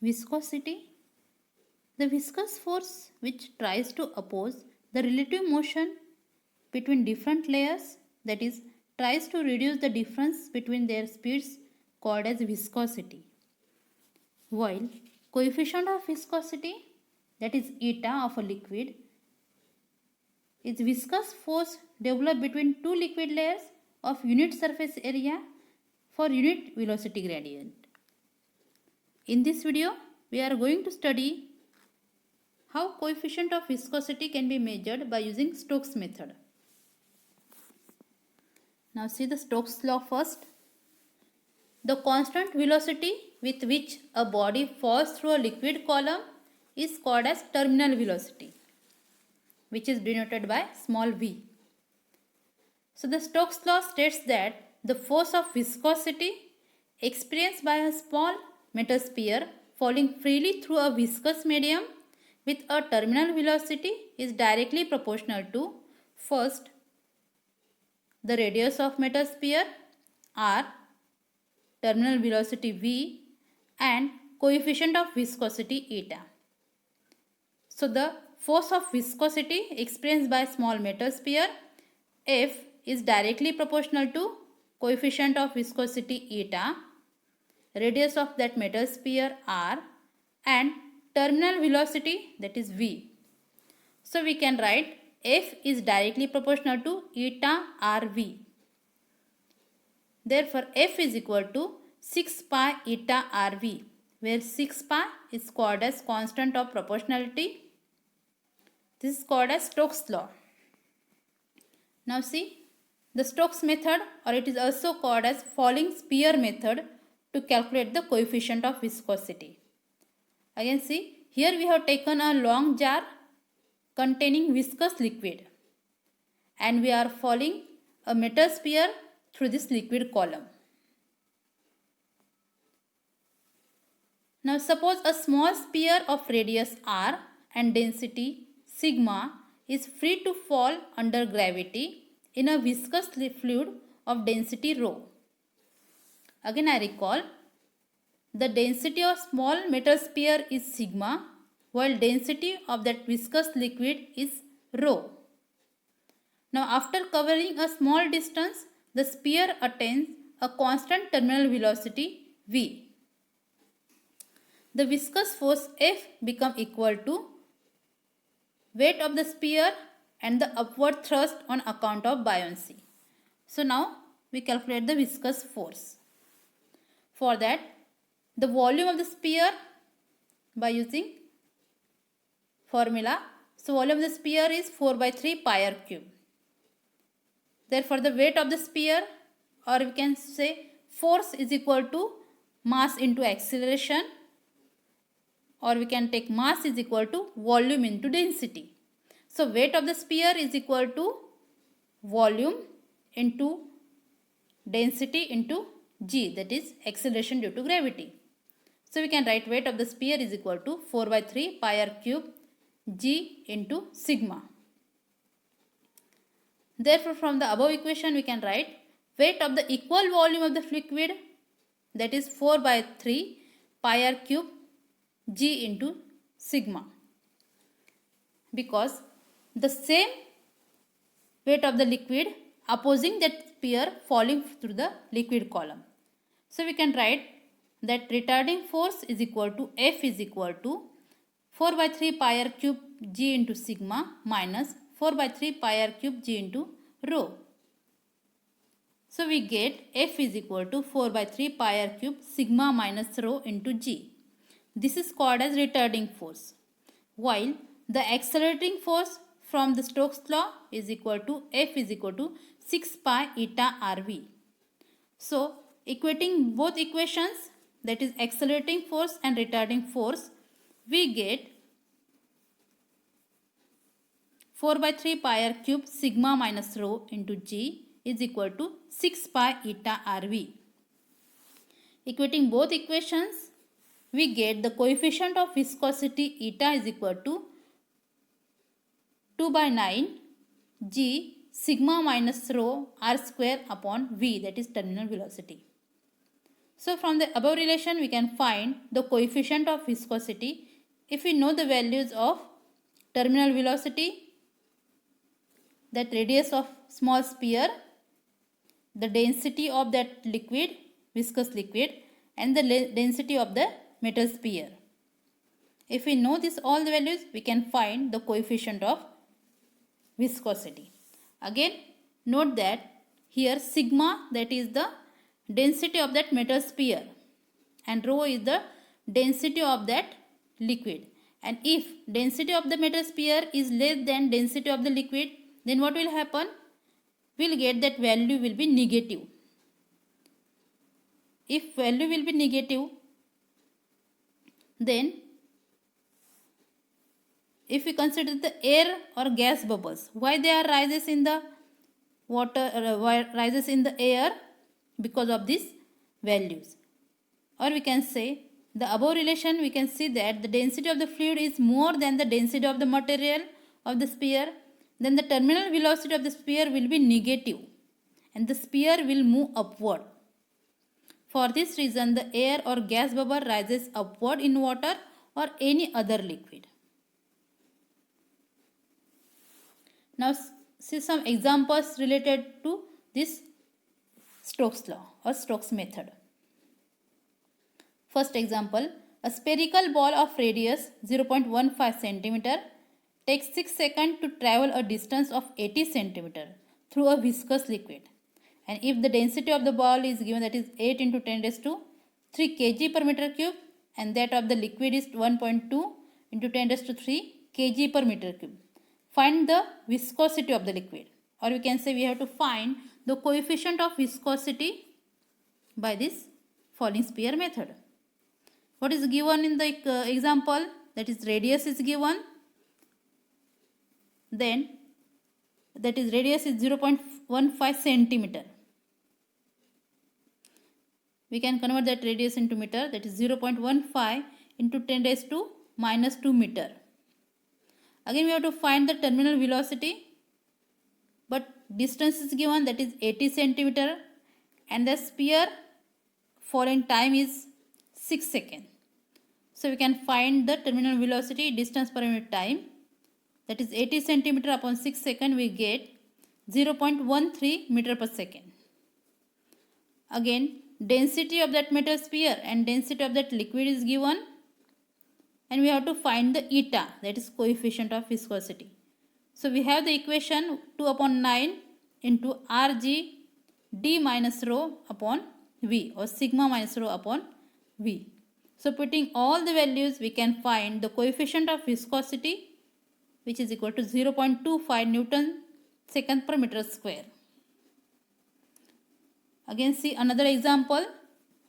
Viscosity. The viscous force which tries to oppose the relative motion between different layers, that is, tries to reduce the difference between their speeds, called as viscosity. While coefficient of viscosity, that is eta of a liquid, is viscous force developed between two liquid layers of unit surface area for unit velocity gradient. In this video, we are going to study how coefficient of viscosity can be measured by using Stokes method. Now see the Stokes law first. The constant velocity with which a body falls through a liquid column is called as terminal velocity, which is denoted by small v. So the Stokes law states that the force of viscosity experienced by a small metal sphere falling freely through a viscous medium with a terminal velocity is directly proportional to, first, the radius of metal sphere r, terminal velocity v, and coefficient of viscosity eta. So the force of viscosity experienced by small metal sphere F is directly proportional to coefficient of viscosity eta, radius of that metal sphere r, and terminal velocity, that is v. So we can write F is directly proportional to eta rv. Therefore F is equal to 6 pi eta rv, where 6 pi is called as constant of proportionality. This is called as Stokes law. Now see the Stokes method, or it is also called as falling sphere method, to calculate the coefficient of viscosity. Again see, here we have taken a long jar containing viscous liquid and we are falling a metal sphere through this liquid column. Now suppose a small sphere of radius r and density sigma is free to fall under gravity in a viscous fluid of density rho. Again I recall, the density of small metal sphere is sigma, while density of that viscous liquid is rho. Now after covering a small distance, the sphere attains a constant terminal velocity v. The viscous force F become equal to weight of the sphere and the upward thrust on account of buoyancy. So now we calculate the viscous force. For that, the volume of the sphere by using formula. So volume of the sphere is 4 by 3 pi r cube. Therefore the weight of the sphere, or we can say force, is equal to mass into acceleration, or we can take mass is equal to volume into density. So weight of the sphere is equal to volume into density into g, that is acceleration due to gravity. So we can write weight of the sphere is equal to 4 by 3 pi r cube g into sigma. Therefore from the above equation we can write weight of the equal volume of the liquid, that is 4 by 3 pi r cube g into sigma, because the same weight of the liquid opposing that sphere falling through the liquid column. So we can write that retarding force is equal to F is equal to 4 by 3 pi r cube g into sigma minus 4 by 3 pi r cube g into rho. So we get F is equal to 4 by 3 pi r cube sigma minus rho into g. This is called as retarding force, while the accelerating force from the Stokes law is equal to F is equal to 6 pi eta rv. So equating both equations, that is accelerating force and retarding force, we get 4 by 3 pi r cube sigma minus rho into g is equal to 6 pi eta rv. Equating both equations, we get the coefficient of viscosity eta is equal to 2 by 9 g sigma minus rho r square upon v, that is terminal velocity. So from the above relation we can find the coefficient of viscosity if we know the values of terminal velocity, that radius of small sphere, the density of that liquid, viscous liquid, and the density of the metal sphere. If we know this all the values, we can find the coefficient of viscosity. Again, note that here sigma, that is the density of that metal sphere, and rho is the density of that liquid. And if density of the metal sphere is less than density of the liquid, then what will happen? We will get that value will be negative. If value will be negative, then if we consider the air or gas bubbles, why they are rises in the water, rises in the air? Because of these values. Or we can say the above relation, we can see that the density of the fluid is more than the density of the material of the sphere, then the terminal velocity of the sphere will be negative and the sphere will move upward. For this reason, the air or gas bubble rises upward in water or any other liquid. Now see some examples related to this Stokes law or Stokes method. First example, a spherical ball of radius 0.15 cm takes 6 seconds to travel a distance of 80 cm through a viscous liquid. And if the density of the ball is given, that is 8 into 10 raised to 3 kg per meter cube, and that of the liquid is 1.2 into 10 raised to 3 kg per meter cube. Find the viscosity of the liquid, or we can say we have to find the coefficient of viscosity by this falling sphere method. What is given in the example? That is radius is given. Then that is radius is 0.15 centimeter. We can convert that radius into meter, that is 0.15 into 10 raised to minus 2 meter. Again we have to find the terminal velocity, but distance is given, that is 80 centimeter, and the sphere falling time is 6 seconds. So we can find the terminal velocity, distance per unit time, that is 80 centimeter upon 6 seconds, we get 0.13 meter per second. Again, density of that metal sphere and density of that liquid is given, and we have to find the eta, that is coefficient of viscosity. So we have the equation 2 upon 9 into Rg d minus rho upon V, or sigma minus rho upon V. So putting all the values, we can find the coefficient of viscosity, which is equal to 0.25 Newton second per meter square. Again see another example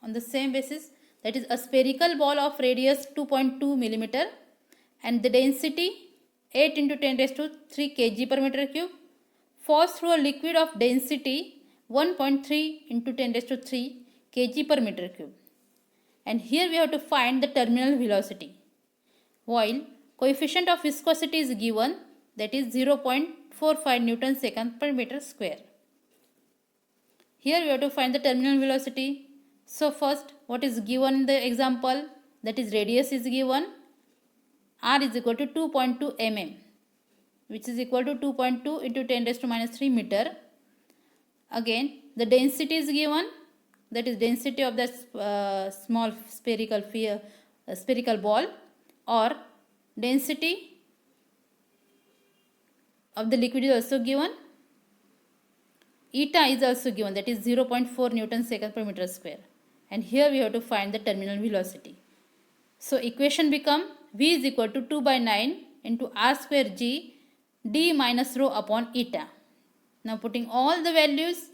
on the same basis, that is a spherical ball of radius 2.2 millimeter and the density 8 into 10 raised to 3 kg per meter cube falls through a liquid of density 1.3 into 10 raised to 3 kg per meter cube. And here we have to find the terminal velocity, while coefficient of viscosity is given, that is 0.45 Newton second per meter square. Here we have to find the terminal velocity. So first, what is given in the example, that is radius is given, r is equal to 2.2 mm, which is equal to 2.2 into 10 raised to minus 3 meter. Again, the density is given, that is density of the small spherical ball, or density of the liquid is also given. Eta is also given, that is 0.4 Newton second per meter square. And here we have to find the terminal velocity. So equation become V is equal to 2 by 9 into R square G d minus rho upon eta. Now putting all the values,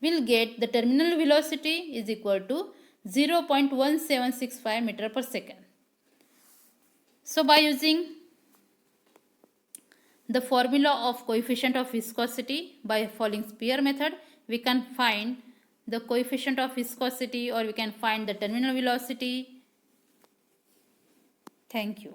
we'll get the terminal velocity is equal to 0.1765 meter per second. So by using the formula of coefficient of viscosity by falling sphere method, we can find the coefficient of viscosity, or we can find the terminal velocity. Thank you.